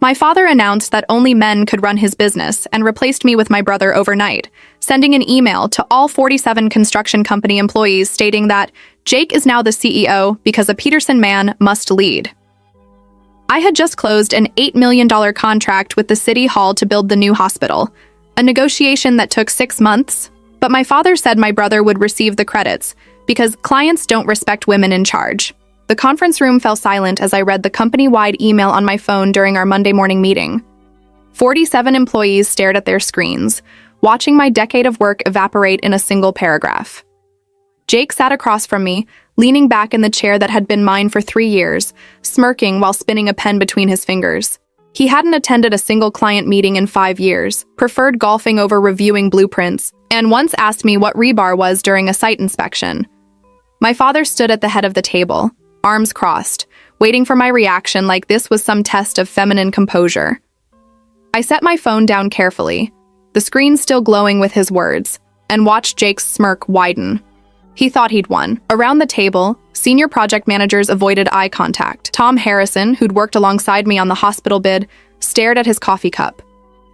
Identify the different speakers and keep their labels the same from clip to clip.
Speaker 1: My father announced that only men could run his business and replaced me with my brother overnight, sending an email to all 47 construction company employees stating that Jake is now the CEO because a Peterson man must lead. I had just closed an $8 million contract with the City Hall to build the new hospital, a negotiation that took 6 months, but my father said my brother would receive the credits because clients don't respect women in charge. The conference room fell silent as I read the company-wide email on my phone during our Monday morning meeting. 47 employees stared at their screens, watching my decade of work evaporate in a single paragraph. Jake sat across from me, leaning back in the chair that had been mine for 3 years, smirking while spinning a pen between his fingers. He hadn't attended a single client meeting in 5 years, preferred golfing over reviewing blueprints, and once asked me what rebar was during a site inspection. My father stood at the head of the table, arms crossed, waiting for my reaction like this was some test of feminine composure. I set my phone down carefully, the screen still glowing with his words, and watched Jake's smirk widen. He thought he'd won. Around the table, senior project managers avoided eye contact. Tom Harrison, who'd worked alongside me on the hospital bid, stared at his coffee cup.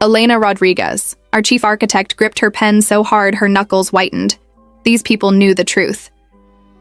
Speaker 1: Elena Rodriguez, our chief architect, gripped her pen so hard her knuckles whitened. These people knew the truth.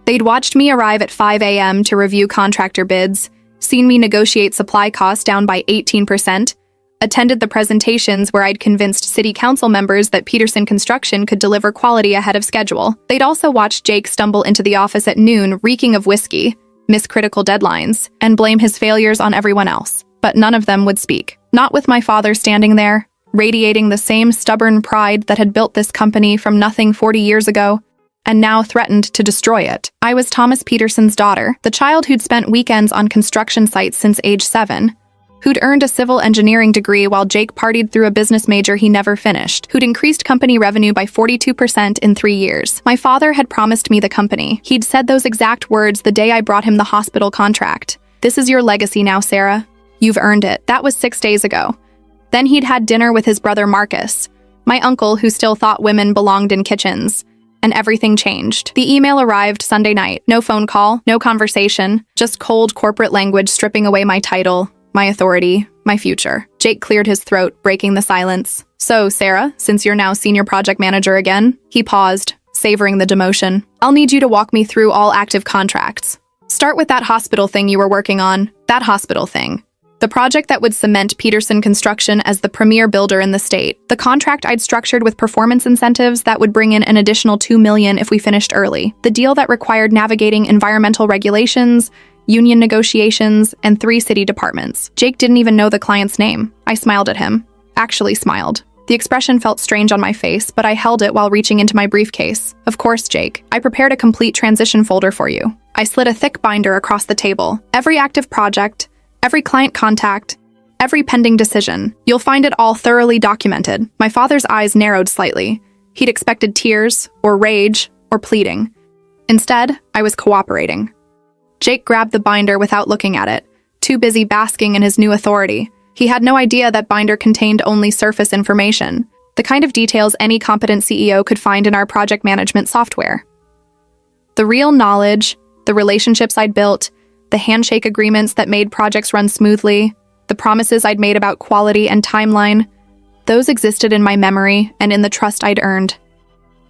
Speaker 1: They'd watched me arrive at 5 a.m. to review contractor bids, seen me negotiate supply costs down by 18%, attended the presentations where I'd convinced city council members that Peterson Construction could deliver quality ahead of schedule. They'd also watched Jake stumble into the office at noon, reeking of whiskey, miss critical deadlines, and blame his failures on everyone else. But none of them would speak. Not with my father standing there, radiating the same stubborn pride that had built this company from nothing 40 years ago, and now threatened to destroy it. I was Thomas Peterson's daughter, the child who'd spent weekends on construction sites since age 7, who'd earned a civil engineering degree while Jake partied through a business major he never finished, who'd increased company revenue by 42% in 3 years. My father had promised me the company. He'd said those exact words the day I brought him the hospital contract. "This is your legacy now, Sarah. You've earned it." That was 6 days ago. Then he'd had dinner with his brother Marcus, my uncle who still thought women belonged in kitchens. And everything changed. The email arrived Sunday night. No phone call, no conversation, just cold corporate language stripping away my title, my authority, my future. Jake cleared his throat, breaking the silence. "So, Sarah, since you're now senior project manager again," he paused, savoring the demotion, "I'll need you to walk me through all active contracts. Start with that hospital thing you were working on, that hospital thing. The project that would cement Peterson Construction as the premier builder in the state. The contract I'd structured with performance incentives that would bring in an additional $2 million if we finished early. The deal that required navigating environmental regulations, union negotiations, and 3 city departments." Jake didn't even know the client's name. I smiled at him. Actually smiled. The expression felt strange on my face, but I held it while reaching into my briefcase. "Of course, Jake. I prepared a complete transition folder for you." I slid a thick binder across the table. Every active project, every client contact, every pending decision. You'll find it all thoroughly documented. My father's eyes narrowed slightly. He'd expected tears, or rage, or pleading. Instead, I was cooperating. Jake grabbed the binder without looking at it, too busy basking in his new authority. He had no idea that binder contained only surface information, the kind of details any competent CEO could find in our project management software. The real knowledge, the relationships I'd built, the handshake agreements that made projects run smoothly, the promises I'd made about quality and timeline, those existed in my memory and in the trust I'd earned.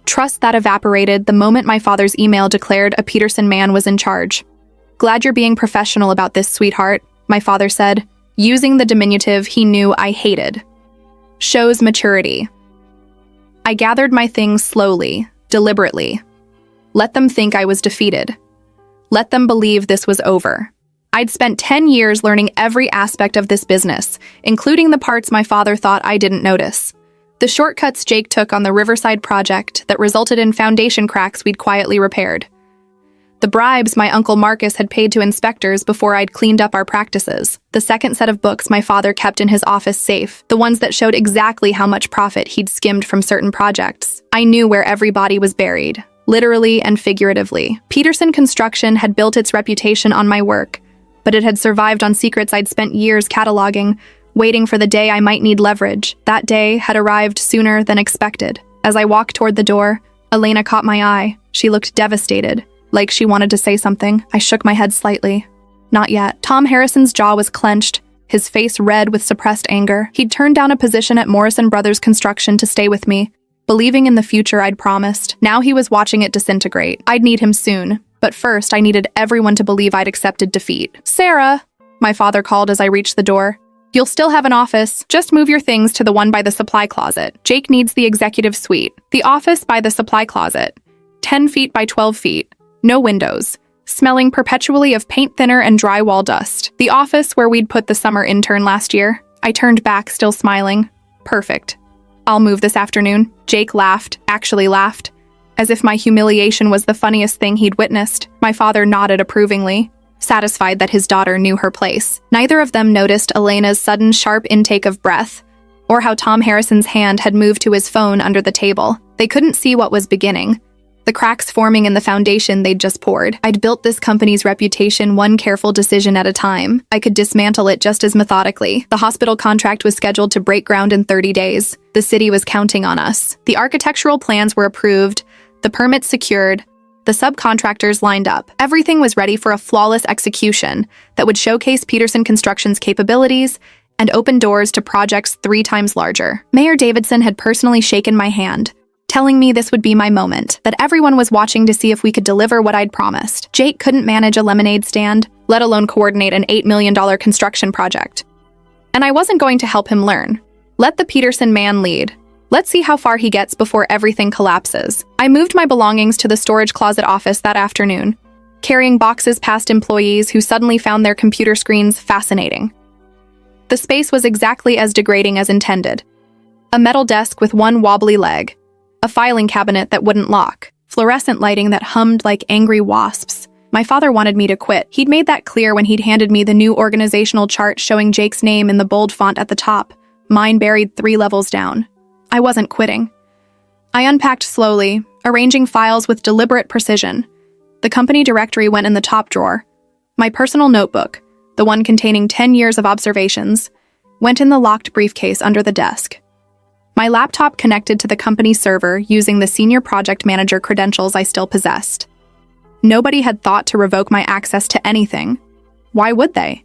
Speaker 1: Trust that evaporated the moment my father's email declared a Peterson man was in charge. "Glad you're being professional about this, sweetheart," my father said, using the diminutive he knew I hated. "Shows maturity." I gathered my things slowly, deliberately. Let them think I was defeated. Let them believe this was over. I'd spent 10 years learning every aspect of this business, including the parts my father thought I didn't notice. The shortcuts Jake took on the Riverside project that resulted in foundation cracks we'd quietly repaired. The bribes my uncle Marcus had paid to inspectors before I'd cleaned up our practices. The second set of books my father kept in his office safe, the ones that showed exactly how much profit he'd skimmed from certain projects. I knew where every body was buried. Literally and figuratively. Peterson Construction had built its reputation on my work, but it had survived on secrets I'd spent years cataloging, waiting for the day I might need leverage. That day had arrived sooner than expected. As I walked toward the door, Elena caught my eye. She looked devastated, like she wanted to say something. I shook my head slightly. Not yet. Tom Harrison's jaw was clenched, his face red with suppressed anger. He'd turned down a position at Morrison Brothers Construction to stay with me, believing in the future I'd promised. Now he was watching it disintegrate. I'd need him soon, but first I needed everyone to believe I'd accepted defeat. "Sarah," my father called as I reached the door. "You'll still have an office. Just move your things to the one by the supply closet. Jake needs the executive suite. The office by the supply closet. 10 feet by 12 feet. No windows. Smelling perpetually of paint thinner and drywall dust. The office where we'd put the summer intern last year." I turned back, still smiling. "Perfect. I'll move this afternoon." Jake laughed, actually laughed, as if my humiliation was the funniest thing he'd witnessed. My father nodded approvingly, satisfied that his daughter knew her place. Neither of them noticed Elena's sudden sharp intake of breath, or how Tom Harrison's hand had moved to his phone under the table. They couldn't see what was beginning, the cracks forming in the foundation they'd just poured. I'd built this company's reputation one careful decision at a time. I could dismantle it just as methodically. The hospital contract was scheduled to break ground in 30 days. The city was counting on us. The architectural plans were approved, the permits secured, the subcontractors lined up. Everything was ready for a flawless execution that would showcase Peterson Construction's capabilities and open doors to projects 3 times larger. Mayor Davidson had personally shaken my hand, telling me this would be my moment, that everyone was watching to see if we could deliver what I'd promised. Jake couldn't manage a lemonade stand, let alone coordinate an $8 million construction project. And I wasn't going to help him learn. Let the Peterson man lead. Let's see how far he gets before everything collapses. I moved my belongings to the storage closet office that afternoon, carrying boxes past employees who suddenly found their computer screens fascinating. The space was exactly as degrading as intended. A metal desk with one wobbly leg, a filing cabinet that wouldn't lock, fluorescent lighting that hummed like angry wasps. My father wanted me to quit. He'd made that clear when he'd handed me the new organizational chart showing Jake's name in the bold font at the top, mine buried 3 levels down. I wasn't quitting. I unpacked slowly, arranging files with deliberate precision. The company directory went in the top drawer. My personal notebook, the one containing 10 years of observations, went in the locked briefcase under the desk. My laptop connected to the company server using the senior project manager credentials I still possessed. Nobody had thought to revoke my access to anything. Why would they?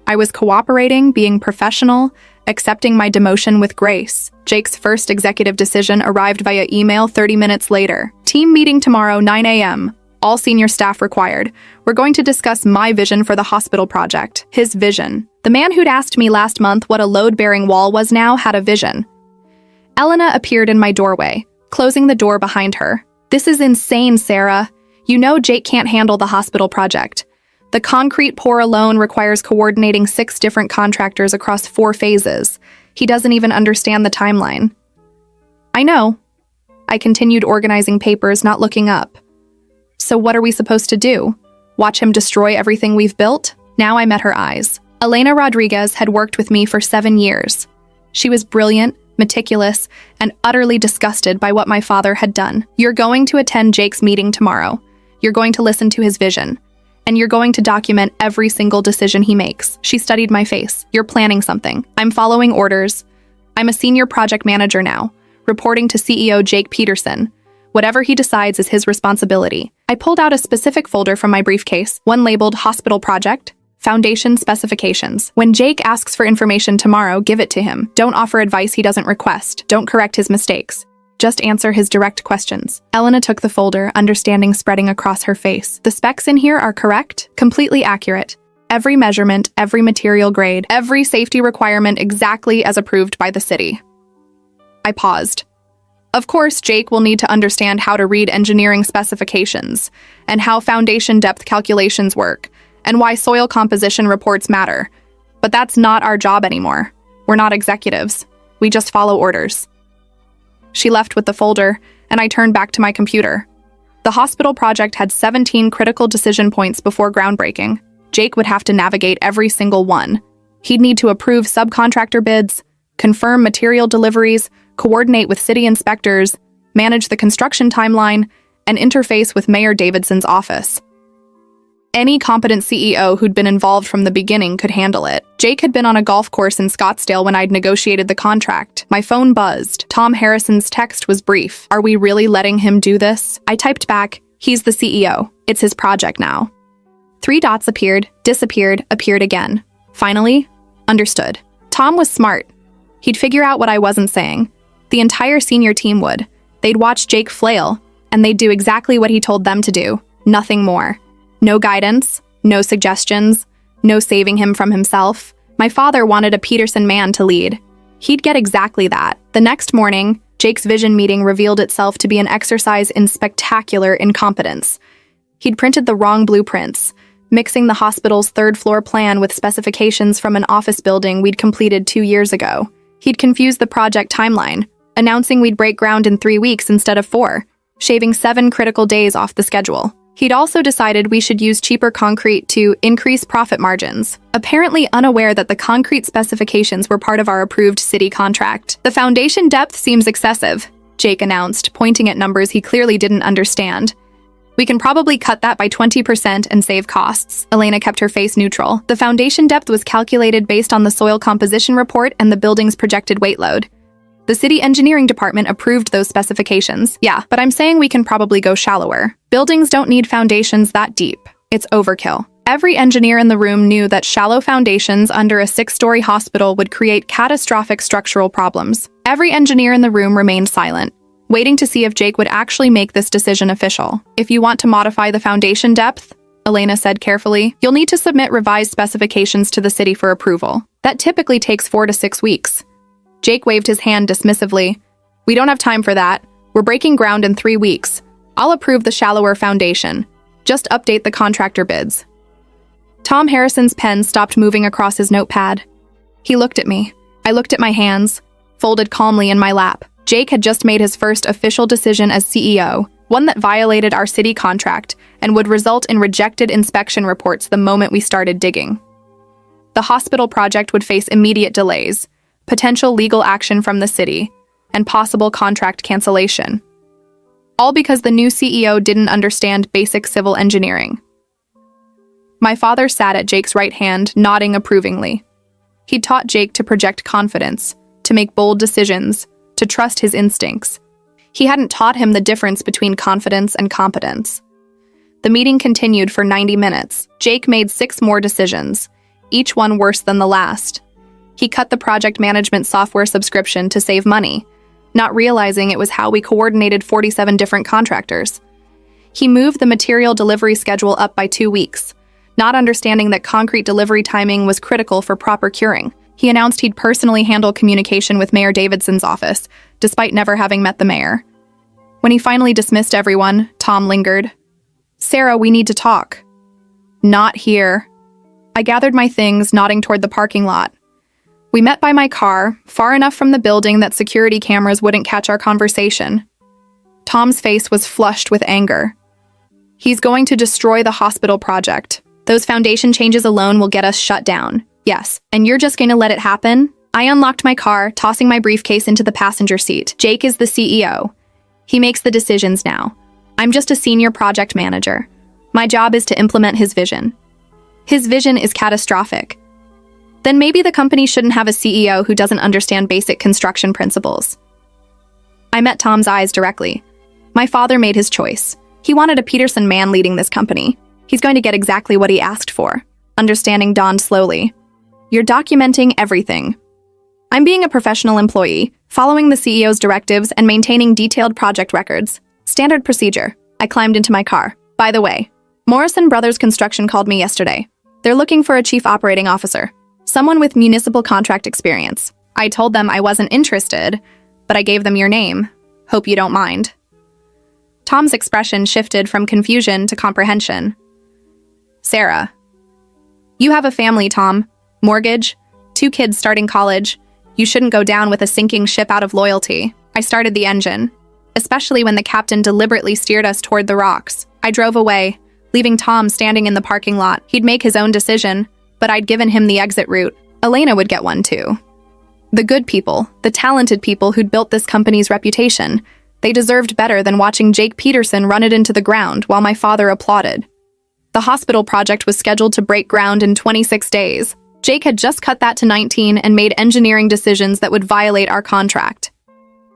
Speaker 1: I was cooperating, being professional, accepting my demotion with grace. Jake's first executive decision arrived via email 30 minutes later. "Team meeting tomorrow, 9 a.m. All senior staff required. We're going to discuss my vision for the hospital project." His vision. The man who'd asked me last month what a load-bearing wall was now had a vision. Elena appeared in my doorway, closing the door behind her. "This is insane, Sarah. You know Jake can't handle the hospital project. The concrete pour alone requires coordinating 6 different contractors across 4 phases. He doesn't even understand the timeline." "I know." I continued organizing papers, not looking up. "So what are we supposed to do? Watch him destroy everything we've built?" Now I met her eyes. Elena Rodriguez had worked with me for 7 years. She was brilliant, meticulous, and utterly disgusted by what my father had done. "You're going to attend Jake's meeting tomorrow. You're going to listen to his vision. And you're going to document every single decision he makes." She studied my face. "You're planning something." "I'm following orders. I'm a senior project manager now, reporting to CEO Jake Peterson. Whatever he decides is his responsibility." I pulled out a specific folder from my briefcase, one labeled Hospital Project, Foundation Specifications. "When Jake asks for information tomorrow, give it to him. Don't offer advice he doesn't request. Don't correct his mistakes. Just answer his direct questions." Elena took the folder, understanding spreading across her face. "The specs in here are correct, completely accurate. Every measurement, every material grade, every safety requirement exactly as approved by the city." I paused. Of course, Jake will need to understand how to read engineering specifications, and how foundation depth calculations work, and why soil composition reports matter. But that's not our job anymore. We're not executives. We just follow orders. She left with the folder, and I turned back to my computer. The hospital project had 17 critical decision points before groundbreaking. Jake would have to navigate every single one. He'd need to approve subcontractor bids, confirm material deliveries, coordinate with city inspectors, manage the construction timeline, and interface with Mayor Davidson's office. Any competent CEO who'd been involved from the beginning could handle it. Jake had been on a golf course in Scottsdale when I'd negotiated the contract. My phone buzzed. Tom Harrison's text was brief. "Are we really letting him do this?" I typed back, "He's the CEO. It's his project now." 3 dots appeared, disappeared, appeared again. Finally, Understood. Tom was smart. He'd figure out what I wasn't saying. The entire senior team would. They'd watch Jake flail, and they'd do exactly what he told them to do. Nothing more. No guidance, no suggestions, no saving him from himself. My father wanted a Peterson man to lead. He'd get exactly that. The next morning, Jake's vision meeting revealed itself to be an exercise in spectacular incompetence. He'd printed the wrong blueprints, mixing the hospital's third-floor plan with specifications from an office building we'd completed 2 years ago. He'd confused the project timeline, announcing we'd break ground in 3 weeks instead of 4, shaving 7 critical days off the schedule. He'd also decided we should use cheaper concrete to increase profit margins, apparently unaware that the concrete specifications were part of our approved city contract. The foundation depth seems excessive, Jake announced, pointing at numbers he clearly didn't understand. We can probably cut that by 20% and save costs. Elena kept her face neutral. The foundation depth was calculated based on the soil composition report and the building's projected weight load. The city engineering department approved those specifications. Yeah, but I'm saying we can probably go shallower. Buildings don't need foundations that deep. It's overkill. Every engineer in the room knew that shallow foundations under a 6-story hospital would create catastrophic structural problems. Every engineer in the room remained silent, waiting to see if Jake would actually make this decision official. If you want to modify the foundation depth, Elena said carefully, you'll need to submit revised specifications to the city for approval. That typically takes 4 to 6 weeks. Jake waved his hand dismissively. We don't have time for that. We're breaking ground in 3 weeks. I'll approve the shallower foundation. Just update the contractor bids. Tom Harrison's pen stopped moving across his notepad. He looked at me. I looked at my hands, folded calmly in my lap. Jake had just made his first official decision as CEO, one that violated our city contract and would result in rejected inspection reports the moment we started digging. The hospital project would face immediate delays, potential legal action from the city, and possible contract cancellation. All because the new CEO didn't understand basic civil engineering. My father sat at Jake's right hand, nodding approvingly. He'd taught Jake to project confidence, to make bold decisions, to trust his instincts. He hadn't taught him the difference between confidence and competence. The meeting continued for 90 minutes. Jake made 6 more decisions, each one worse than the last. He cut the project management software subscription to save money, not realizing it was how we coordinated 47 different contractors. He moved the material delivery schedule up by 2 weeks, not understanding that concrete delivery timing was critical for proper curing. He announced he'd personally handle communication with Mayor Davidson's office, despite never having met the mayor. When he finally dismissed everyone, Tom lingered. Sarah, we need to talk. Not here. I gathered my things, nodding toward the parking lot. We met by my car, far enough from the building that security cameras wouldn't catch our conversation. Tom's face was flushed with anger. He's going to destroy the hospital project. Those foundation changes alone will get us shut down. Yes, and you're just going to let it happen? I unlocked my car, tossing my briefcase into the passenger seat. Jake is the CEO. He makes the decisions now. I'm just a senior project manager. My job is to implement his vision. His vision is catastrophic. Then maybe the company shouldn't have a CEO who doesn't understand basic construction principles. I met Tom's eyes directly. My father made his choice. He wanted a Peterson man leading this company. He's going to get exactly what he asked for. Understanding dawned slowly. You're documenting everything. I'm being a professional employee, following the CEO's directives and maintaining detailed project records. Standard procedure. I climbed into my car. By the way, Morrison Brothers Construction called me yesterday. They're looking for a chief operating officer. Someone with municipal contract experience. I told them I wasn't interested, but I gave them your name. Hope you don't mind. Tom's expression shifted from confusion to comprehension. Sarah. You have a family, Tom. Mortgage, 2 kids starting college. You shouldn't go down with a sinking ship out of loyalty. I started the engine, especially when the captain deliberately steered us toward the rocks. I drove away, leaving Tom standing in the parking lot. He'd make his own decision, but I'd given him the exit route. Elena would get one too. The good people, the talented people who'd built this company's reputation, they deserved better than watching Jake Peterson run it into the ground while my father applauded. The hospital project was scheduled to break ground in 26 days. Jake had just cut that to 19 and made engineering decisions that would violate our contract.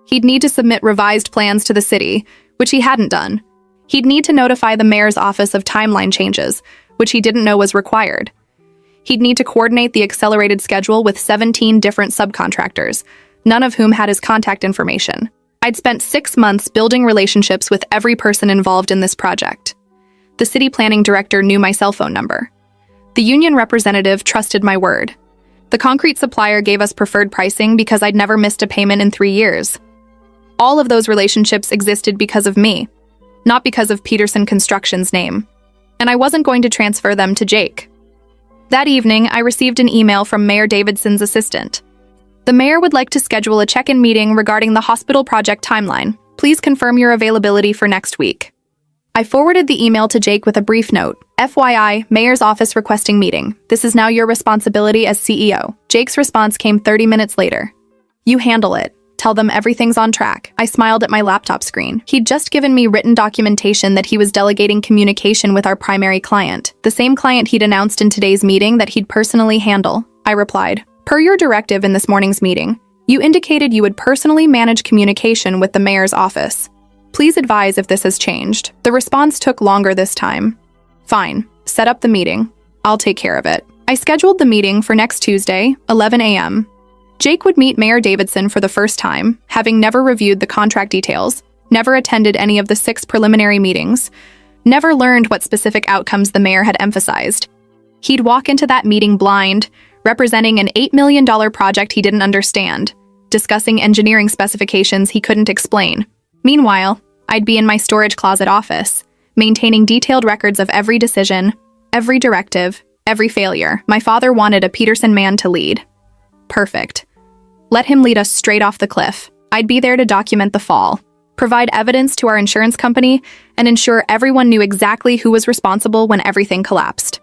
Speaker 1: He'd need to submit revised plans to the city, which he hadn't done. He'd need to notify the mayor's office of timeline changes, which he didn't know was required. He'd need to coordinate the accelerated schedule with 17 different subcontractors, none of whom had his contact information. I'd spent 6 months building relationships with every person involved in this project. The city planning director knew my cell phone number. The union representative trusted my word. The concrete supplier gave us preferred pricing because I'd never missed a payment in 3 years. All of those relationships existed because of me, not because of Peterson Construction's name. And I wasn't going to transfer them to Jake. That evening, I received an email from Mayor Davidson's assistant. The mayor would like to schedule a check-in meeting regarding the hospital project timeline. Please confirm your availability for next week. I forwarded the email to Jake with a brief note. FYI, mayor's office requesting meeting. This is now your responsibility as CEO. Jake's response came 30 minutes later. You handle it. Tell them everything's on track. I smiled at my laptop screen. He'd just given me written documentation that he was delegating communication with our primary client, the same client he'd announced in today's meeting that he'd personally handle. I replied, per your directive in this morning's meeting, you indicated you would personally manage communication with the mayor's office. Please advise if this has changed. The response took longer this time. Fine. Set up the meeting. I'll take care of it. I scheduled the meeting for next Tuesday, 11 a.m. Jake would meet Mayor Davidson for the first time, having never reviewed the contract details, never attended any of the 6 preliminary meetings, never learned what specific outcomes the mayor had emphasized. He'd walk into that meeting blind, representing an $8 million project he didn't understand, discussing engineering specifications he couldn't explain. Meanwhile, I'd be in my storage closet office, maintaining detailed records of every decision, every directive, every failure. My father wanted a Peterson man to lead. Perfect. Let him lead us straight off the cliff. I'd be there to document the fall, provide evidence to our insurance company, and ensure everyone knew exactly who was responsible when everything collapsed.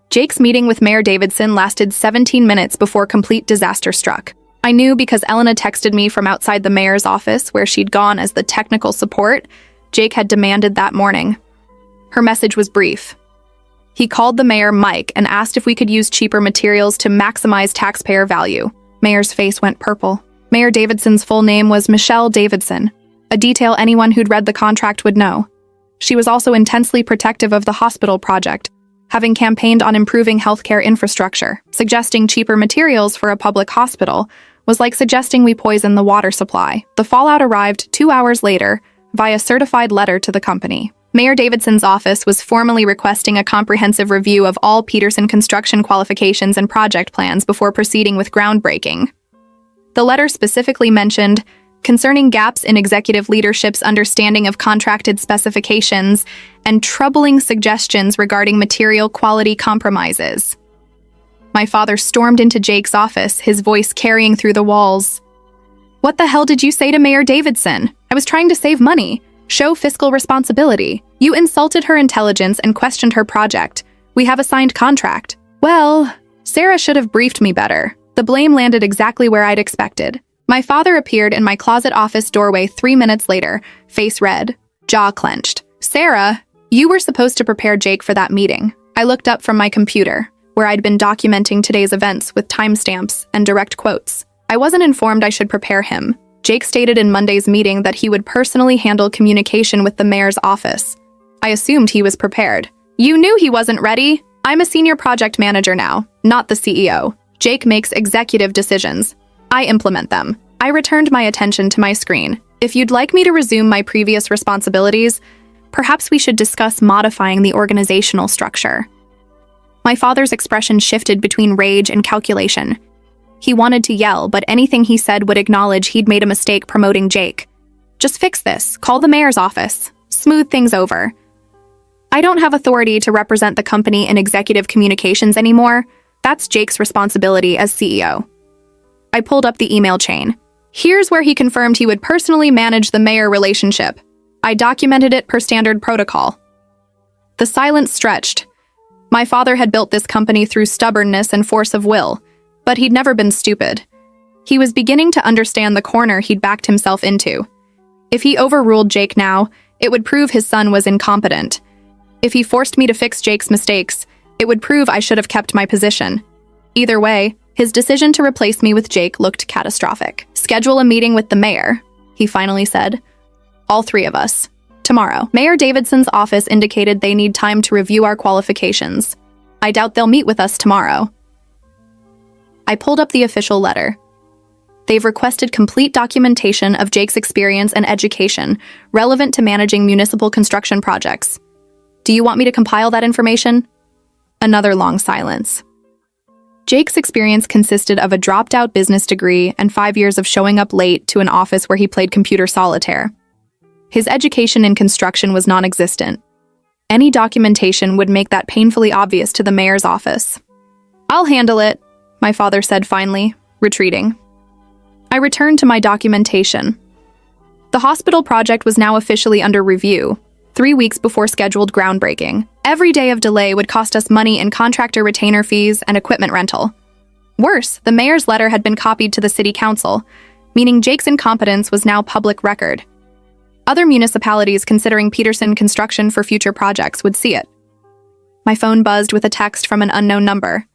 Speaker 1: Jake's meeting with Mayor Davidson lasted 17 minutes before complete disaster struck. I knew because Elena texted me from outside the mayor's office where she'd gone as the technical support Jake had demanded that morning. Her message was brief. He called the mayor Mike and asked if we could use cheaper materials to maximize taxpayer value. Mayor's face went purple. Mayor Davidson's full name was Michelle Davidson, a detail anyone who'd read the contract would know. She was also intensely protective of the hospital project, having campaigned on improving healthcare infrastructure. Suggesting cheaper materials for a public hospital was like suggesting we poison the water supply. The fallout arrived 2 hours later via certified letter to the company. Mayor Davidson's office was formally requesting a comprehensive review of all Peterson construction qualifications and project plans before proceeding with groundbreaking. The letter specifically mentioned concerning gaps in executive leadership's understanding of contracted specifications and troubling suggestions regarding material quality compromises. My father stormed into Jake's office, his voice carrying through the walls. What the hell did you say to Mayor Davidson? I was trying to save money. Show fiscal responsibility. You insulted her intelligence and questioned her project. We have a signed contract. Well, Sarah should have briefed me better. The blame landed exactly where I'd expected. My father appeared in my closet office doorway 3 minutes later, face red, jaw clenched. Sarah, you were supposed to prepare Jake for that meeting. I looked up from my computer, where I'd been documenting today's events with timestamps and direct quotes. I wasn't informed I should prepare him. Jake stated in Monday's meeting that he would personally handle communication with the mayor's office. I assumed he was prepared. You knew he wasn't ready. I'm a senior project manager now, not the CEO. Jake makes executive decisions. I implement them. I returned my attention to my screen. If you'd like me to resume my previous responsibilities, perhaps we should discuss modifying the organizational structure. My father's expression shifted between rage and calculation. He wanted to yell, but anything he said would acknowledge he'd made a mistake promoting Jake. Just fix this. Call the mayor's office. Smooth things over. I don't have authority to represent the company in executive communications anymore. That's Jake's responsibility as CEO. I pulled up the email chain. Here's where he confirmed he would personally manage the mayor relationship. I documented it per standard protocol. The silence stretched. My father had built this company through stubbornness and force of will. But he'd never been stupid. He was beginning to understand the corner he'd backed himself into. If he overruled Jake now, it would prove his son was incompetent. If he forced me to fix Jake's mistakes, it would prove I should have kept my position. Either way, his decision to replace me with Jake looked catastrophic. Schedule a meeting with the mayor, he finally said. All 3 of us. Tomorrow. Mayor Davidson's office indicated they need time to review our qualifications. I doubt they'll meet with us tomorrow. I pulled up the official letter. They've requested complete documentation of Jake's experience and education relevant to managing municipal construction projects. Do you want me to compile that information? Another long silence. Jake's experience consisted of a dropped-out business degree and 5 years of showing up late to an office where he played computer solitaire. His education in construction was non-existent. Any documentation would make that painfully obvious to the mayor's office. I'll handle it, my father said finally, retreating. I returned to my documentation. The hospital project was now officially under review, 3 weeks before scheduled groundbreaking. Every day of delay would cost us money in contractor retainer fees and equipment rental. Worse, the mayor's letter had been copied to the city council, meaning Jake's incompetence was now public record. Other municipalities considering Peterson construction for future projects would see it. My phone buzzed with a text from an unknown number.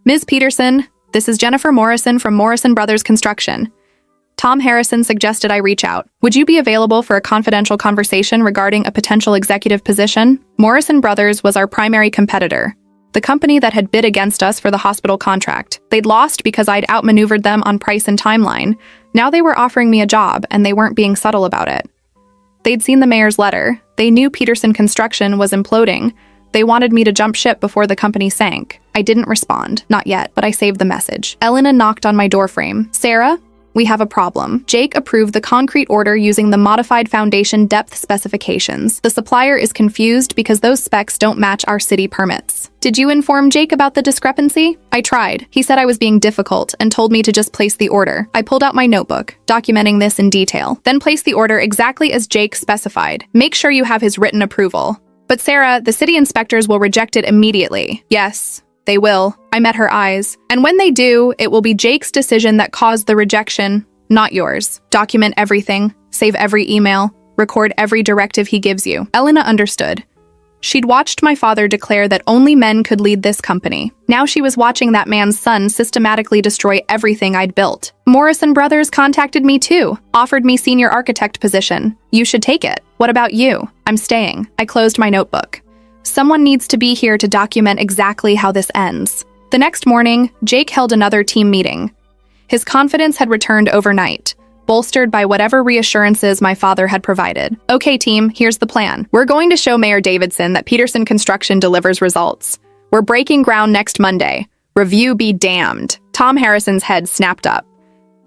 Speaker 1: Ms. Peterson, this is Jennifer Morrison from Morrison Brothers Construction. Tom Harrison suggested I reach out. Would you be available for a confidential conversation regarding a potential executive position? Morrison Brothers was our primary competitor, the company that had bid against us for the hospital contract. They'd lost because I'd outmaneuvered them on price and timeline. Now they were offering me a job, and they weren't being subtle about it. They'd seen the mayor's letter. They knew Peterson Construction was imploding. They wanted me to jump ship before the company sank. I didn't respond, not yet, but I saved the message. Elena knocked on my doorframe. Sarah? We have a problem. Jake approved the concrete order using the modified foundation depth specifications. The supplier is confused because those specs don't match our city permits. Did you inform Jake about the discrepancy? I tried. He said I was being difficult and told me to just place the order. I pulled out my notebook, documenting this in detail. Then place the order exactly as Jake specified. Make sure you have his written approval. But Sarah, the city inspectors will reject it immediately. Yes. They will. I met her eyes. And when they do, it will be Jake's decision that caused the rejection, not yours. Document everything, save every email, record every directive he gives you. Elena understood. She'd watched my father declare that only men could lead this company. Now she was watching that man's son systematically destroy everything I'd built. Morrison Brothers contacted me too, offered me senior architect position. You should take it. What about you? I'm staying. I closed my notebook. Someone needs to be here to document exactly how this ends. The next morning, Jake held another team meeting. His confidence had returned overnight, bolstered by whatever reassurances my father had provided. Okay, team, here's the plan. We're going to show Mayor Davidson that Peterson Construction delivers results. We're breaking ground next Monday. Review be damned. Tom Harrison's head snapped up.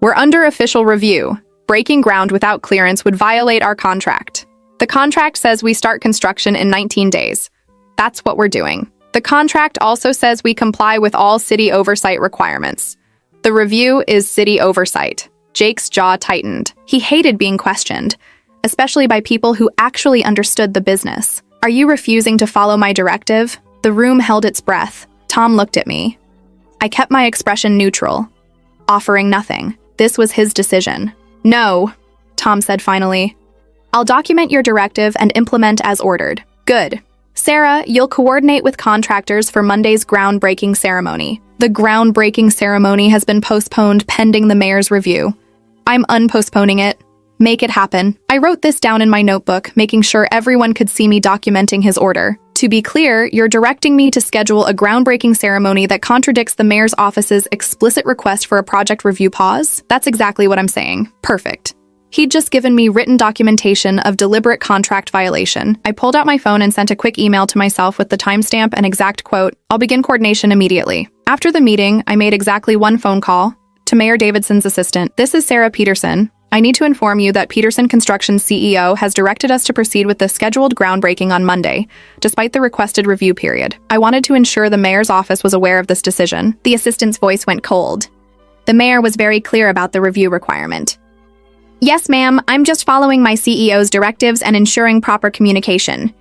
Speaker 1: We're under official review. Breaking ground without clearance would violate our contract. The contract says we start construction in 19 days. That's what we're doing. The contract also says we comply with all city oversight requirements. The review is city oversight. Jake's jaw tightened. He hated being questioned, especially by people who actually understood the business. Are you refusing to follow my directive? The room held its breath. Tom looked at me. I kept my expression neutral, offering nothing. This was his decision. No, Tom said finally. I'll document your directive and implement as ordered. Good. Sarah, you'll coordinate with contractors for Monday's groundbreaking ceremony. The groundbreaking ceremony has been postponed pending the mayor's review. I'm unpostponing it. Make it happen. I wrote this down in my notebook, making sure everyone could see me documenting his order. To be clear, you're directing me to schedule a groundbreaking ceremony that contradicts the mayor's office's explicit request for a project review pause? That's exactly what I'm saying. Perfect. He'd just given me written documentation of deliberate contract violation. I pulled out my phone and sent a quick email to myself with the timestamp and exact quote. I'll begin coordination immediately. After the meeting, I made exactly one phone call to Mayor Davidson's assistant. This is Sarah Peterson. I need to inform you that Peterson Construction's CEO has directed us to proceed with the scheduled groundbreaking on Monday, despite the requested review period. I wanted to ensure the mayor's office was aware of this decision. The assistant's voice went cold. The mayor was very clear about the review requirement. Yes, ma'am, I'm just following my CEO's directives and ensuring proper communication.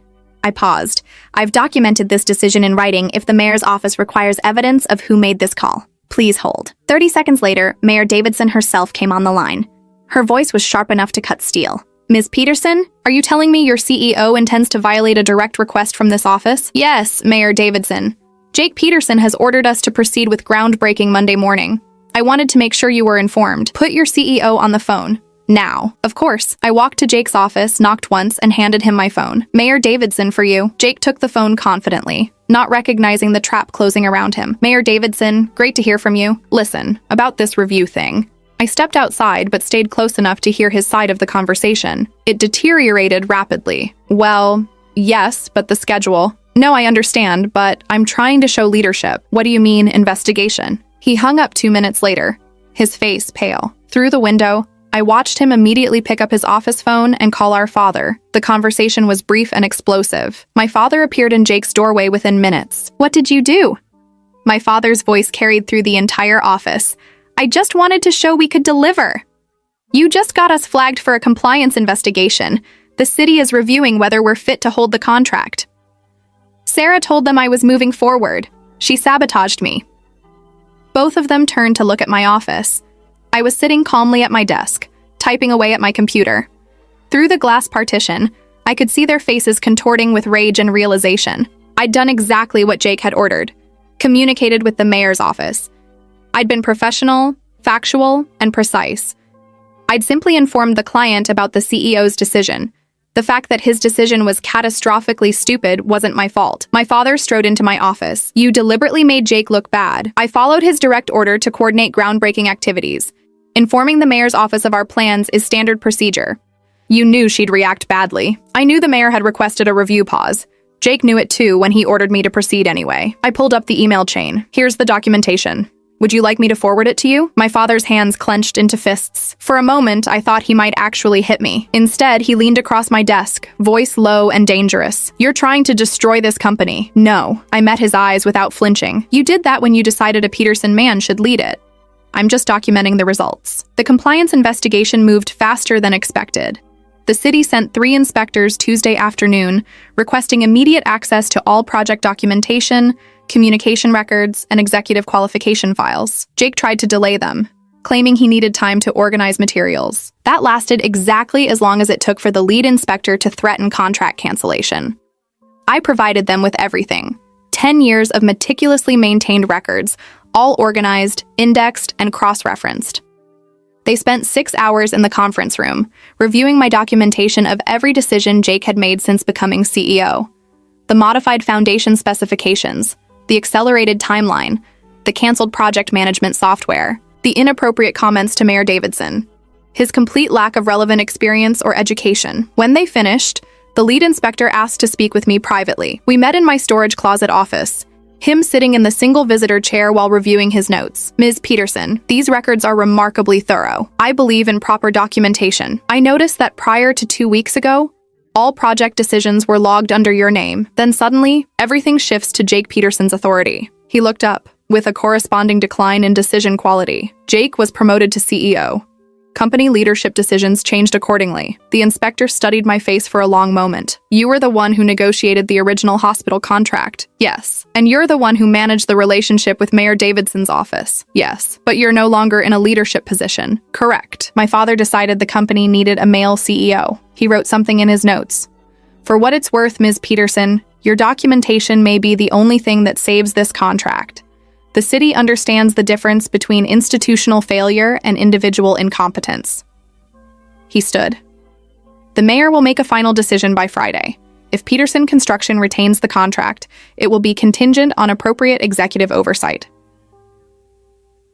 Speaker 1: I paused. I've documented this decision in writing if the mayor's office requires evidence of who made this call. Please hold. 30 seconds later, Mayor Davidson herself came on the line. Her voice was sharp enough to cut steel. Ms. Peterson, are you telling me your CEO intends to violate a direct request from this office? Yes, Mayor Davidson. Jake Peterson has ordered us to proceed with groundbreaking Monday morning. I wanted to make sure you were informed. Put your CEO on the phone. Now. Of course. I walked to Jake's office, knocked once, and handed him my phone. Mayor Davidson for you. Jake took the phone confidently, not recognizing the trap closing around him. Mayor Davidson, great to hear from you. Listen, about this review thing. I stepped outside but stayed close enough to hear his side of the conversation. It deteriorated rapidly. Well, yes, but the schedule. No, I understand, but I'm trying to show leadership. What do you mean, investigation? He hung up 2 minutes later, his face pale. Through the window, I watched him immediately pick up his office phone and call our father. The conversation was brief and explosive. My father appeared in Jake's doorway within minutes. What did you do? My father's voice carried through the entire office. I just wanted to show we could deliver. You just got us flagged for a compliance investigation. The city is reviewing whether we're fit to hold the contract. Sarah told them I was moving forward. She sabotaged me. Both of them turned to look at my office. I was sitting calmly at my desk, typing away at my computer. Through the glass partition, I could see their faces contorting with rage and realization. I'd done exactly what Jake had ordered, communicated with the mayor's office. I'd been professional, factual, and precise. I'd simply informed the client about the CEO's decision. The fact that his decision was catastrophically stupid wasn't my fault. My father strode into my office. You deliberately made Jake look bad. I followed his direct order to coordinate groundbreaking activities. Informing the mayor's office of our plans is standard procedure. You knew she'd react badly. I knew the mayor had requested a review pause. Jake knew it too when he ordered me to proceed anyway. I pulled up the email chain. Here's the documentation. Would you like me to forward it to you? My father's hands clenched into fists. For a moment, I thought he might actually hit me. Instead, he leaned across my desk, voice low and dangerous. You're trying to destroy this company. No. I met his eyes without flinching. You did that when you decided a Peterson man should lead it. I'm just documenting the results. The compliance investigation moved faster than expected. The city sent 3 inspectors Tuesday afternoon, requesting immediate access to all project documentation, communication records, and executive qualification files. Jake tried to delay them, claiming he needed time to organize materials. That lasted exactly as long as it took for the lead inspector to threaten contract cancellation. I provided them with everything. 10 years of meticulously maintained records, all organized, indexed, and cross-referenced. They spent 6 hours in the conference room, reviewing my documentation of every decision Jake had made since becoming CEO. The modified foundation specifications, the accelerated timeline, the canceled project management software, the inappropriate comments to Mayor Davidson, his complete lack of relevant experience or education. When they finished, the lead inspector asked to speak with me privately. We met in my storage closet office, him sitting in the single visitor chair while reviewing his notes. Ms. Peterson, these records are remarkably thorough. I believe in proper documentation. I noticed that prior to 2 weeks ago, all project decisions were logged under your name. Then suddenly, everything shifts to Jake Peterson's authority. He looked up, with a corresponding decline in decision quality. Jake was promoted to CEO. Company leadership decisions changed accordingly. The inspector studied my face for a long moment. You were the one who negotiated the original hospital contract. Yes. And you're the one who managed the relationship with Mayor Davidson's office. Yes. But you're no longer in a leadership position. Correct. My father decided the company needed a male CEO. He wrote something in his notes. For what it's worth, Ms. Peterson, your documentation may be the only thing that saves this contract. The city understands the difference between institutional failure and individual incompetence. He stood. The mayor will make a final decision by Friday. If Peterson Construction retains the contract, it will be contingent on appropriate executive oversight.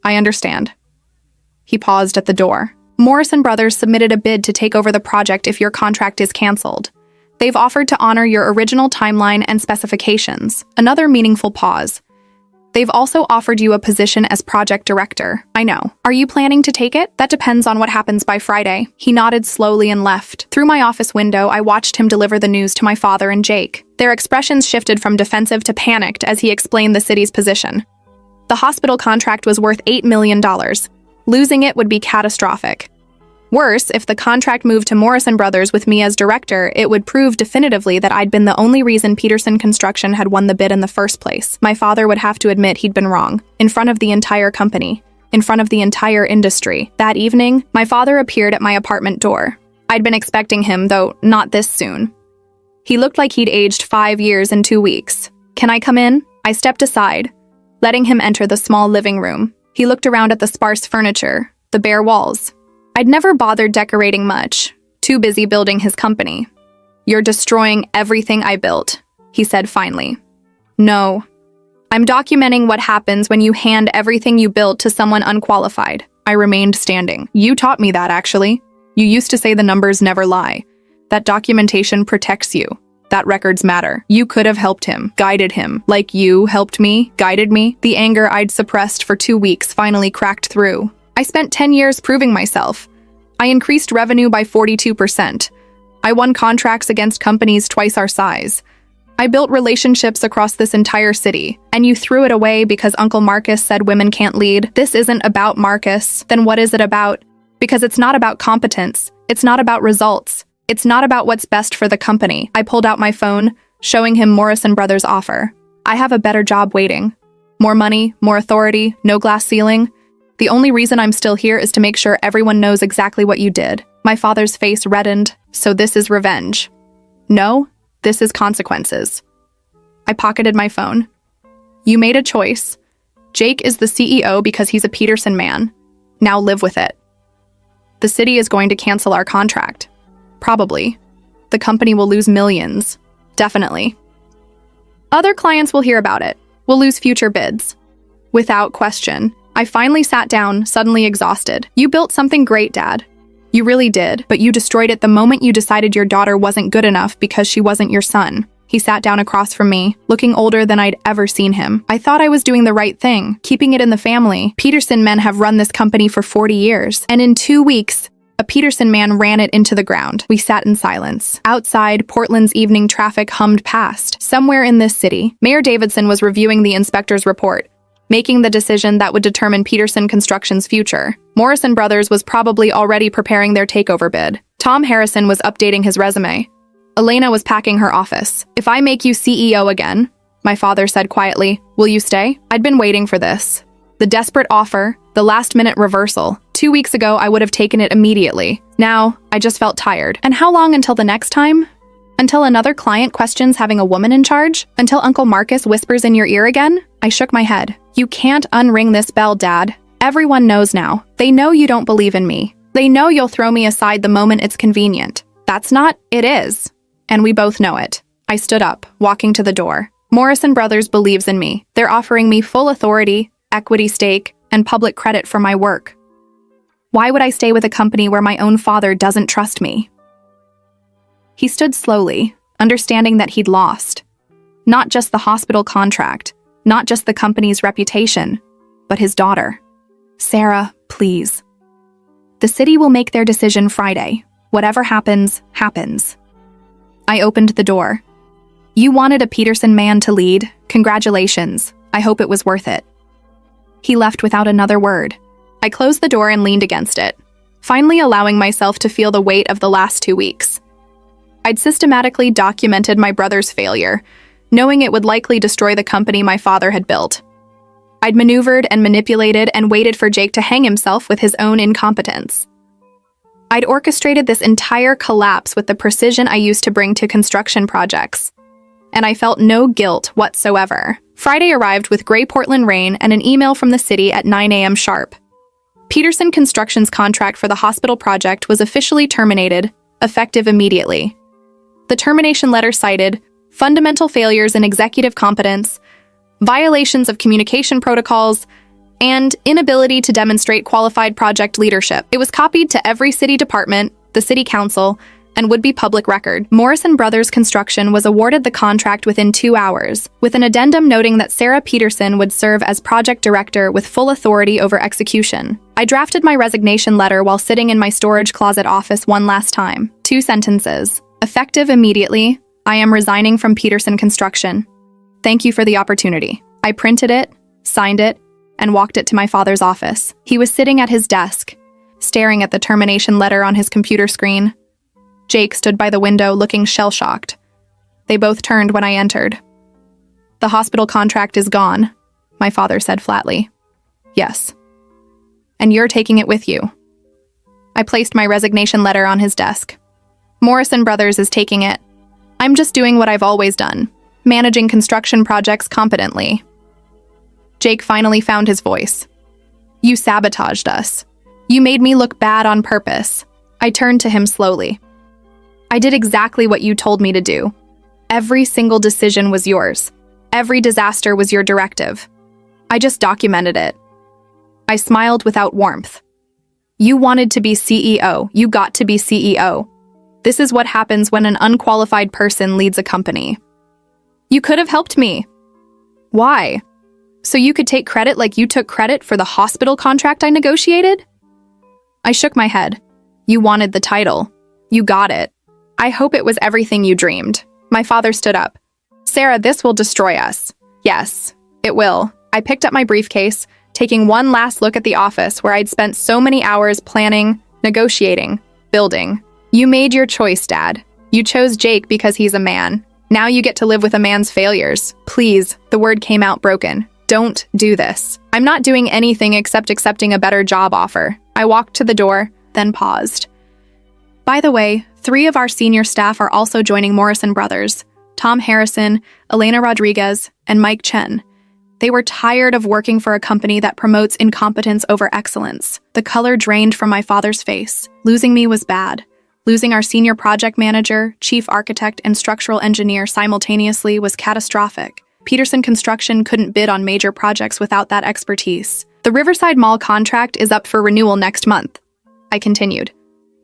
Speaker 1: I understand. He paused at the door. Morrison Brothers submitted a bid to take over the project if your contract is canceled. They've offered to honor your original timeline and specifications. Another meaningful pause. They've also offered you a position as project director. I know. Are you planning to take it? That depends on what happens by Friday. He nodded slowly and left. Through my office window, I watched him deliver the news to my father and Jake. Their expressions shifted from defensive to panicked as he explained the city's position. The hospital contract was worth $8 million. Losing it would be catastrophic. Worse, if the contract moved to Morrison Brothers with me as director, it would prove definitively that I'd been the only reason Peterson Construction had won the bid in the first place. My father would have to admit he'd been wrong, in front of the entire company, in front of the entire industry. That evening, my father appeared at my apartment door. I'd been expecting him, though not this soon. He looked like he'd aged 5 years in 2 weeks. Can I come in? I stepped aside, letting him enter the small living room. He looked around at the sparse furniture, the bare walls, I'd never bothered decorating much, too busy building his company. "You're destroying everything I built," he said finally. "No. I'm documenting what happens when you hand everything you built to someone unqualified." I remained standing. "You taught me that, actually. You used to say the numbers never lie. That documentation protects you. That records matter. You could have helped him, guided him, like you helped me, guided me." The anger I'd suppressed for 2 weeks finally cracked through. I spent 10 years proving myself. I increased revenue by 42%. I won contracts against companies twice our size. I built relationships across this entire city, and you threw it away because Uncle Marcus said women can't lead. This isn't about Marcus. Then what is it about? Because it's not about competence. It's not about results. It's not about what's best for the company. I pulled out my phone, showing him Morrison Brothers' offer. "I have a better job waiting. More money, more authority, no glass ceiling. The only reason I'm still here is to make sure everyone knows exactly what you did." My father's face reddened. "So this is revenge?" "No, this is consequences." I pocketed my phone. "You made a choice. Jake is the CEO because he's a Peterson man. Now live with it. The city is going to cancel our contract. Probably. The company will lose millions. Definitely. Other clients will hear about it. We'll lose future bids. Without question." I finally sat down, suddenly exhausted. "You built something great, Dad. You really did, but you destroyed it the moment you decided your daughter wasn't good enough because she wasn't your son." He sat down across from me, looking older than I'd ever seen him. I thought I was doing the right thing, keeping it in the family. Peterson men have run this company for 40 years, and in 2 weeks, a Peterson man ran it into the ground. We sat in silence. Outside, Portland's evening traffic hummed past. Somewhere in this city, Mayor Davidson was reviewing the inspector's report, making the decision that would determine Peterson Construction's future. Morrison Brothers was probably already preparing their takeover bid. Tom Harrison was updating his resume. Elena was packing her office. "If I make you CEO again," my father said quietly, "will you stay?" I'd been waiting for this. The desperate offer, the last-minute reversal. 2 weeks ago, I would have taken it immediately. Now, I just felt tired. And how long until the next time? Until another client questions having a woman in charge? Until Uncle Marcus whispers in your ear again? I shook my head. "You can't unring this bell, Dad. Everyone knows now. They know you don't believe in me. They know you'll throw me aside the moment it's convenient. That's not, it is. And we both know it." I stood up, walking to the door. "Morrison Brothers believes in me. They're offering me full authority, equity stake, and public credit for my work. Why would I stay with a company where my own father doesn't trust me?" He stood slowly, understanding that he'd lost. Not just the hospital contract, not just the company's reputation, but his daughter. "Sarah, please. The city will make their decision Friday. Whatever happens, happens." I opened the door. "You wanted a Peterson man to lead. Congratulations. I hope it was worth it." He left without another word. I closed the door and leaned against it, finally allowing myself to feel the weight of the last 2 weeks. I'd systematically documented my brother's failure, knowing it would likely destroy the company my father had built. I'd maneuvered and manipulated and waited for Jake to hang himself with his own incompetence. I'd orchestrated this entire collapse with the precision I used to bring to construction projects, and I felt no guilt whatsoever. Friday arrived with gray Portland rain and an email from the city at 9 a.m. sharp. Peterson Construction's contract for the hospital project was officially terminated, effective immediately. The termination letter cited fundamental failures in executive competence, violations of communication protocols, and inability to demonstrate qualified project leadership. It was copied to every city department, the city council, and would be public record. Morrison Brothers Construction was awarded the contract within 2 hours, with an addendum noting that Sarah Peterson would serve as project director with full authority over execution. I drafted my resignation letter while sitting in my storage closet office one last time. 2 sentences. Effective immediately, I am resigning from Peterson Construction. Thank you for the opportunity. I printed it, signed it, and walked it to my father's office. He was sitting at his desk, staring at the termination letter on his computer screen. Jake stood by the window looking shell-shocked. They both turned when I entered. "The hospital contract is gone," my father said flatly. "Yes. And you're taking it with you." I placed my resignation letter on his desk. "Morrison Brothers is taking it. I'm just doing what I've always done, managing construction projects competently." Jake finally found his voice. "You sabotaged us. You made me look bad on purpose. I turned to him slowly. I did exactly what you told me to do. Every single decision was yours. Every disaster was your directive. I just documented it. I smiled without warmth. You wanted to be CEO. You got to be CEO. This is what happens when an unqualified person leads a company. You could have helped me. Why? So you could take credit like you took credit for the hospital contract I negotiated? I shook my head. You wanted the title. You got it. I hope it was everything you dreamed. My father stood up. Sarah, this will destroy us. Yes, it will. I picked up my briefcase, taking one last look at the office where I'd spent so many hours planning, negotiating, building. You made your choice, Dad. You chose Jake because he's a man. Now you get to live with a man's failures. Please, the word came out broken. Don't do this. I'm not doing anything except accepting a better job offer. I walked to the door, then paused. By the way, 3 of our senior staff are also joining Morrison Brothers: Tom Harrison, Elena Rodriguez, and Mike Chen. They were tired of working for a company that promotes incompetence over excellence. The color drained from my father's face. Losing me was bad. Losing our senior project manager, chief architect, and structural engineer simultaneously was catastrophic. Peterson Construction couldn't bid on major projects without that expertise. The Riverside Mall contract is up for renewal next month, I continued.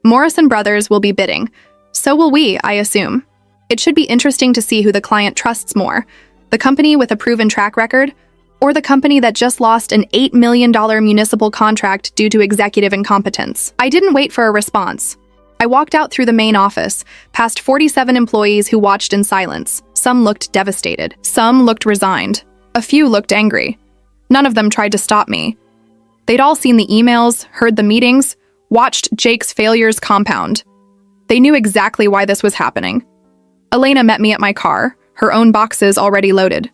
Speaker 1: Morrison Brothers will be bidding. So will we, I assume. It should be interesting to see who the client trusts more, the company with a proven track record, or the company that just lost an $8 million municipal contract due to executive incompetence. I didn't wait for a response. I walked out through the main office, past 47 employees who watched in silence. Some looked devastated. Some looked resigned. A few looked angry. None of them tried to stop me. They'd all seen the emails, heard the meetings, watched Jake's failures compound. They knew exactly why this was happening. Elena met me at my car, her own boxes already loaded.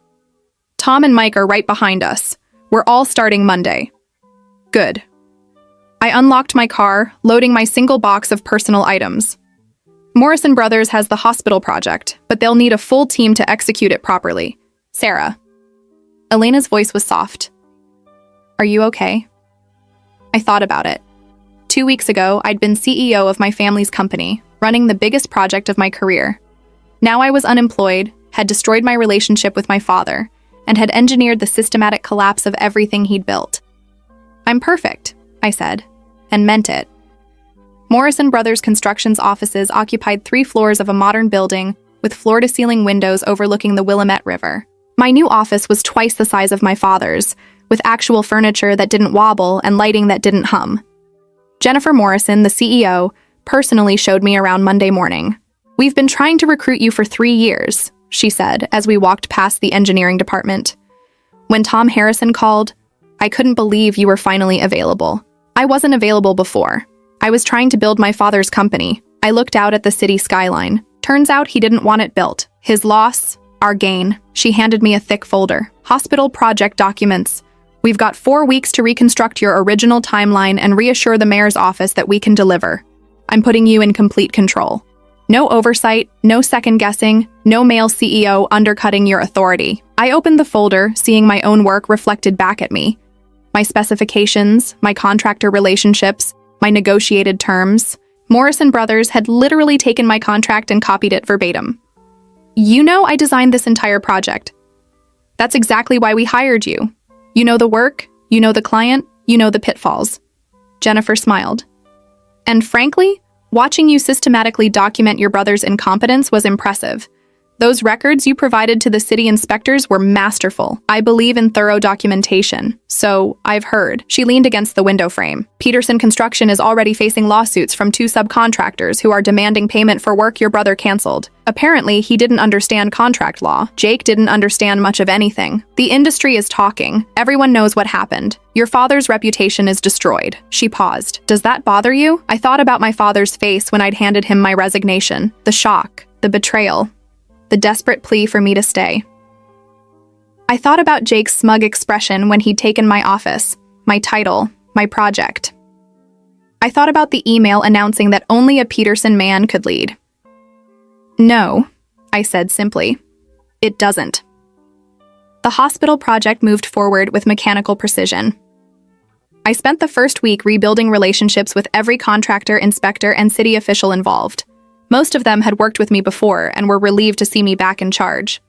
Speaker 1: Tom and Mike are right behind us. We're all starting Monday. Good. I unlocked my car, loading my single box of personal items. Morrison Brothers has the hospital project, but they'll need a full team to execute it properly. Sarah. Elena's voice was soft. Are you okay? I thought about it. 2 weeks ago, I'd been CEO of my family's company, running the biggest project of my career. Now I was unemployed, had destroyed my relationship with my father, and had engineered the systematic collapse of everything he'd built. I'm perfect, I said, and meant it. Morrison Brothers Construction's offices occupied 3 floors of a modern building with floor-to-ceiling windows overlooking the Willamette River. My new office was twice the size of my father's, with actual furniture that didn't wobble and lighting that didn't hum. Jennifer Morrison, the CEO, personally showed me around Monday morning. We've been trying to recruit you for 3 years, she said as we walked past the engineering department. When Tom Harrison called, I couldn't believe you were finally available. I wasn't available before. I was trying to build my father's company. I looked out at the city skyline. Turns out he didn't want it built. His loss, our gain. She handed me a thick folder. Hospital project documents. We've got 4 weeks to reconstruct your original timeline and reassure the mayor's office that we can deliver. I'm putting you in complete control. No oversight, no second guessing, no male CEO undercutting your authority. I opened the folder, seeing my own work reflected back at me. My specifications, my contractor relationships, my negotiated terms. Morrison Brothers had literally taken my contract and copied it verbatim. You know I designed this entire project. That's exactly why we hired you. You know the work, you know the client, you know the pitfalls. Jennifer smiled. And frankly, watching you systematically document your brother's incompetence was impressive. Those records you provided to the city inspectors were masterful. I believe in thorough documentation. So, I've heard. She leaned against the window frame. Peterson Construction is already facing lawsuits from 2 subcontractors who are demanding payment for work your brother canceled. Apparently, he didn't understand contract law. Jake didn't understand much of anything. The industry is talking. Everyone knows what happened. Your father's reputation is destroyed. She paused. Does that bother you? I thought about my father's face when I'd handed him my resignation. The shock. The betrayal. The desperate plea for me to stay. I thought about Jake's smug expression when he'd taken my office, my title, my project. I thought about the email announcing that only a Peterson man could lead. No, I said simply. It doesn't. The hospital project moved forward with mechanical precision. I spent the first week rebuilding relationships with every contractor, inspector, and city official involved. Most of them had worked with me before and were relieved to see me back in charge.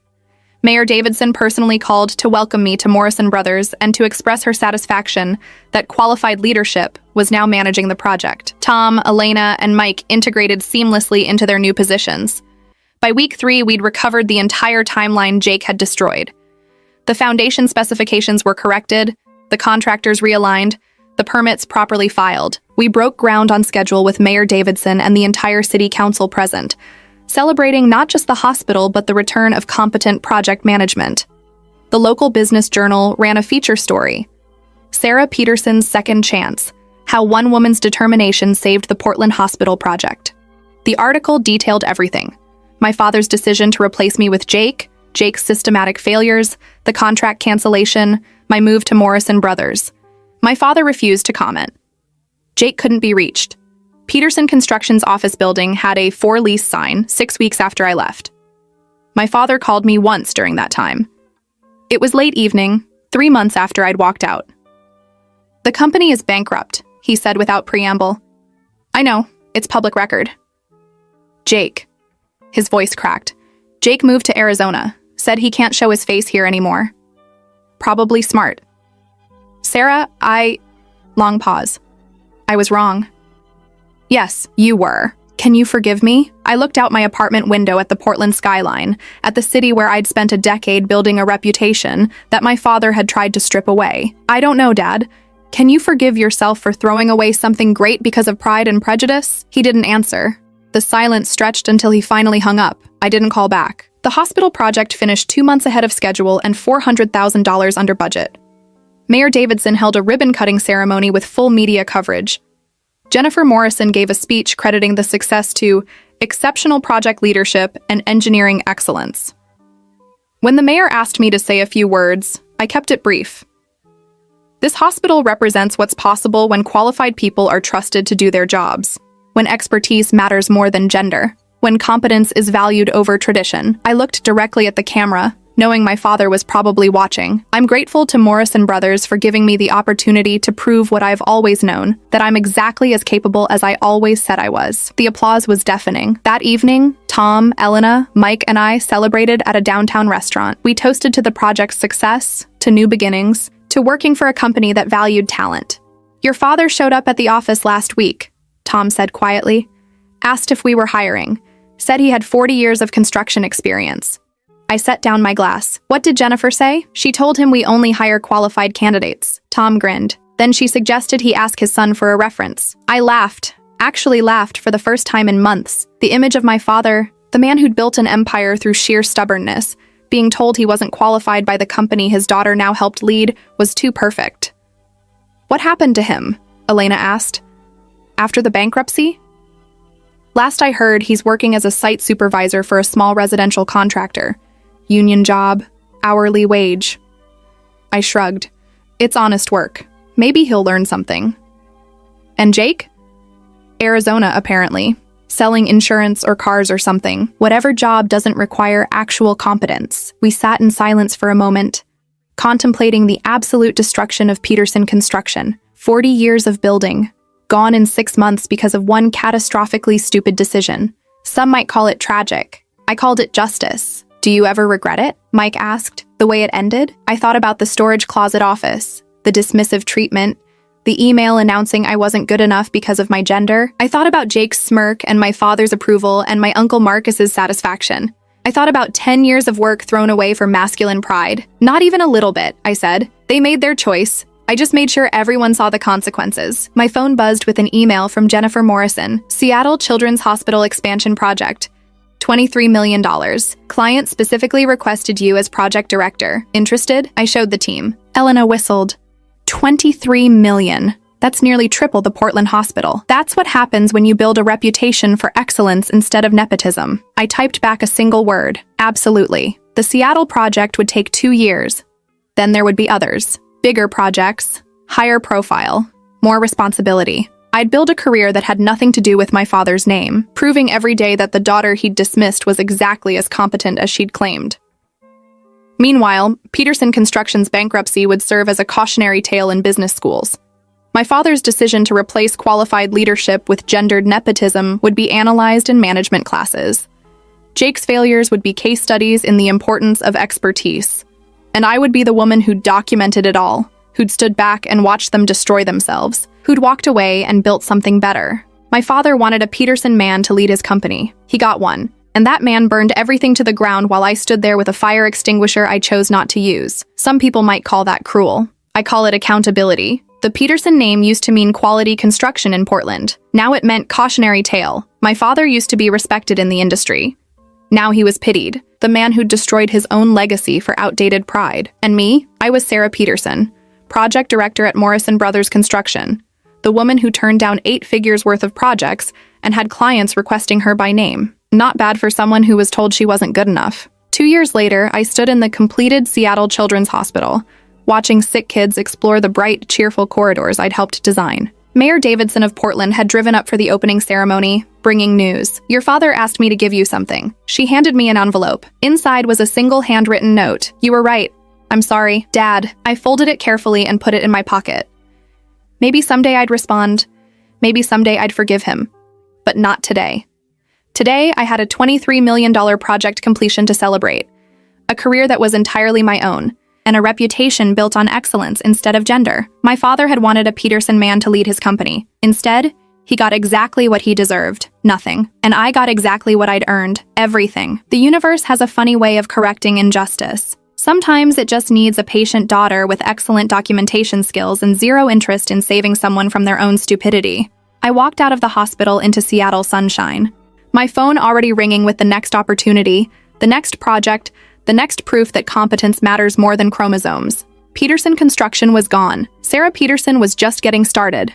Speaker 1: Mayor Davidson personally called to welcome me to Morrison Brothers and to express her satisfaction that qualified leadership was now managing the project. Tom, Elena, and Mike integrated seamlessly into their new positions. By week 3, we'd recovered the entire timeline Jake had destroyed. The foundation specifications were corrected, the contractors realigned, the permits properly filed. We broke ground on schedule with Mayor Davidson and the entire city council present, celebrating not just the hospital but the return of competent project management. The local business journal ran a feature story, Sarah Peterson's Second Chance, How One Woman's Determination Saved the Portland Hospital Project. The article detailed everything: my father's decision to replace me with Jake, Jake's systematic failures, the contract cancellation, my move to Morrison Brothers. My father refused to comment. Jake couldn't be reached. Peterson Construction's office building had a for lease sign 6 weeks after I left. My father called me once during that time. It was late evening, 3 months after I'd walked out. "The company is bankrupt," he said without preamble. "I know, it's public record." "Jake." His voice cracked. "Jake moved to Arizona, said he can't show his face here anymore. Probably smart. Sarah, Long pause. "I was wrong." "Yes, you were. Can you forgive me?" I looked out my apartment window at the Portland skyline, at the city where I'd spent a decade building a reputation that my father had tried to strip away. "I don't know, Dad. Can you forgive yourself for throwing away something great because of pride and prejudice?" He didn't answer. The silence stretched until he finally hung up. I didn't call back. The hospital project finished 2 months ahead of schedule and $400,000 under budget. Mayor Davidson held a ribbon-cutting ceremony with full media coverage. Jennifer Morrison gave a speech crediting the success to exceptional project leadership and engineering excellence. When the mayor asked me to say a few words, I kept it brief. This hospital represents what's possible when qualified people are trusted to do their jobs, when expertise matters more than gender, when competence is valued over tradition. I looked directly at the camera, knowing my father was probably watching. I'm grateful to Morrison Brothers for giving me the opportunity to prove what I've always known, that I'm exactly as capable as I always said I was. The applause was deafening. That evening, Tom, Elena, Mike, and I celebrated at a downtown restaurant. We toasted to the project's success, to new beginnings, to working for a company that valued talent. "Your father showed up at the office last week," Tom said quietly. "Asked if we were hiring. Said he had 40 years of construction experience." I set down my glass. "What did Jennifer say?" "She told him we only hire qualified candidates." Tom grinned. "Then she suggested he ask his son for a reference." I laughed, actually laughed for the first time in months. The image of my father, the man who'd built an empire through sheer stubbornness, being told he wasn't qualified by the company his daughter now helped lead, was too perfect. "What happened to him?" Elena asked. "After the bankruptcy?" "Last I heard, he's working as a site supervisor for a small residential contractor. Union job, hourly wage." I shrugged. "It's honest work. Maybe he'll learn something." "And Jake?" "Arizona, apparently. Selling insurance or cars or something. Whatever job doesn't require actual competence." We sat in silence for a moment, contemplating the absolute destruction of Peterson Construction. 40 years of building, gone in 6 months because of one catastrophically stupid decision. Some might call it tragic. I called it justice. "Do you ever regret it?" Mike asked. "The way it ended?" I thought about the storage closet office, the dismissive treatment, the email announcing I wasn't good enough because of my gender. I thought about Jake's smirk and my father's approval and my Uncle Marcus's satisfaction. I thought about 10 years of work thrown away for masculine pride. "Not even a little bit," I said. "They made their choice. I just made sure everyone saw the consequences." My phone buzzed with an email from Jennifer Morrison. "Seattle Children's Hospital Expansion Project. $23 million. Client specifically requested you as project director. Interested?" I showed the team. Elena whistled. $23 million. That's nearly triple the Portland hospital. That's what happens when you build a reputation for excellence instead of nepotism. I typed back a single word. Absolutely. The Seattle project would take 2 years. Then there would be others. Bigger projects, higher profile, more responsibility. I'd build a career that had nothing to do with my father's name, proving every day that the daughter he'd dismissed was exactly as competent as she'd claimed. Meanwhile, Peterson Construction's bankruptcy would serve as a cautionary tale in business schools. My father's decision to replace qualified leadership with gendered nepotism would be analyzed in management classes. Jake's failures would be case studies in the importance of expertise. And I would be the woman who documented it all, who'd stood back and watched them destroy themselves, who'd walked away and built something better. My father wanted a Peterson man to lead his company. He got one. And that man burned everything to the ground while I stood there with a fire extinguisher I chose not to use. Some people might call that cruel. I call it accountability. The Peterson name used to mean quality construction in Portland. Now it meant cautionary tale. My father used to be respected in the industry. Now he was pitied, the man who'd destroyed his own legacy for outdated pride. And me? I was Sarah Peterson, project director at Morrison Brothers Construction, the woman who turned down 8 figures worth of projects and had clients requesting her by name. Not bad for someone who was told she wasn't good enough. 2 years later, I stood in the completed Seattle Children's Hospital, watching sick kids explore the bright, cheerful corridors I'd helped design. Mayor Davidson of Portland had driven up for the opening ceremony, bringing news. "Your father asked me to give you something." She handed me an envelope. Inside was a single handwritten note. "You were right. I'm sorry, Dad." I folded it carefully and put it in my pocket. Maybe someday I'd respond. Maybe someday I'd forgive him. But not today. Today, I had a $23 million project completion to celebrate, a career that was entirely my own, and a reputation built on excellence instead of gender. My father had wanted a Peterson man to lead his company. Instead, he got exactly what he deserved, nothing. And I got exactly what I'd earned, everything. The universe has a funny way of correcting injustice. Sometimes it just needs a patient daughter with excellent documentation skills and zero interest in saving someone from their own stupidity. I walked out of the hospital into Seattle sunshine, my phone already ringing with the next opportunity, the next project, the next proof that competence matters more than chromosomes. Peterson Construction was gone. Sarah Peterson was just getting started.